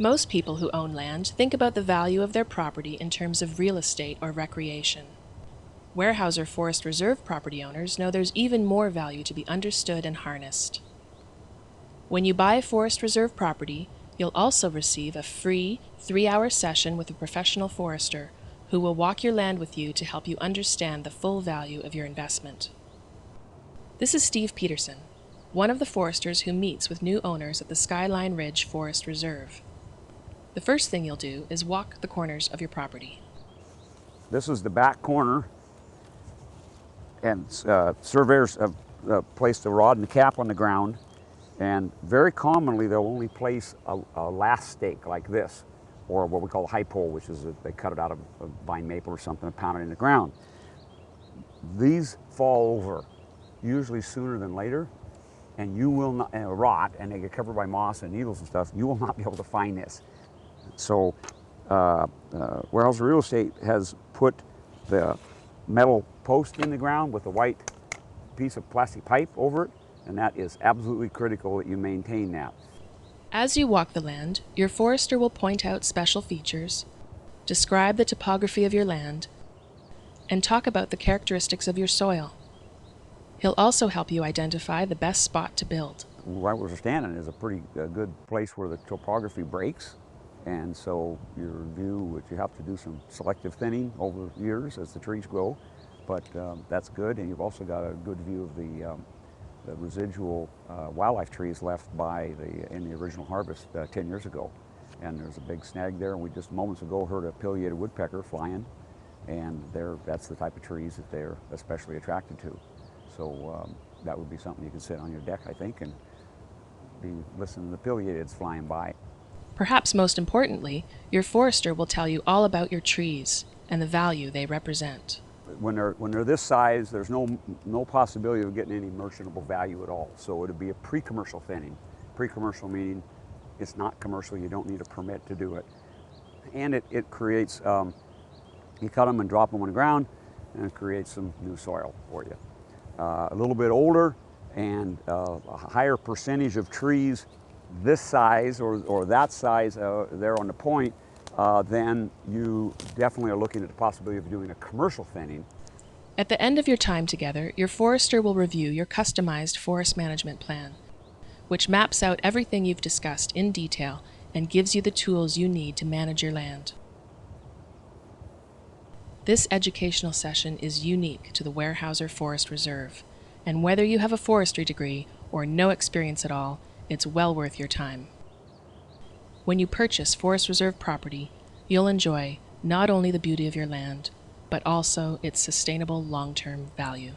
Most people who own land think about the value of their property in terms of real estate or recreation. Weyerhaeuser Forest Reserve property owners know there's even more value to be understood and harnessed. When you buy Forest Reserve property, you'll also receive a free 3-hour session with a professional forester who will walk your land with you to help you understand the full value of your investment. This is Steve Peterson, one of the foresters who meets with new owners at the Skyline Ridge Forest Reserve. The first thing you'll do is walk the corners of your property. This is the back corner, and surveyors have placed a rod and a cap on the ground, and very commonly they'll only place a last stake like this, or what we call a high pole, which is they cut it out of a vine maple or something and pound it in the ground. These fall over usually sooner than later, and you will not rot, and they get covered by moss and needles and stuff. You will not be able to find this. So Weyerhaeuser Real Estate has put the metal post in the ground with a white piece of plastic pipe over it, and that is absolutely critical that you maintain that. As you walk the land, your forester will point out special features, describe the topography of your land, and talk about the characteristics of your soil. He'll also help you identify the best spot to build. Right where we're standing is a pretty good place where the topography breaks, and so your view, you have to do some selective thinning over years as the trees grow, but that's good, and you've also got a good view of the residual wildlife trees left in the original harvest 10 years ago. And there's a big snag there, and we just moments ago heard a pileated woodpecker flying, and that's the type of trees that they're especially attracted to. So that would be something you could sit on your deck, I think, and be listening to the pileateds flying by. Perhaps most importantly, your forester will tell you all about your trees and the value they represent. When they're this size, there's no possibility of getting any merchantable value at all. So it would be a pre-commercial thinning. Pre-commercial meaning it's not commercial, you don't need a permit to do it. And it creates, you cut them and drop them on the ground, and it creates some new soil for you. A little bit older and a higher percentage of trees this size or that size there on the point, then you definitely are looking at the possibility of doing a commercial thinning. At the end of your time together, your forester will review your customized forest management plan, which maps out everything you've discussed in detail and gives you the tools you need to manage your land. This educational session is unique to the Weyerhaeuser Forest Reserve, and whether you have a forestry degree or no experience at all, it's well worth your time. When you purchase Forest Reserve property, you'll enjoy not only the beauty of your land, but also its sustainable long-term value.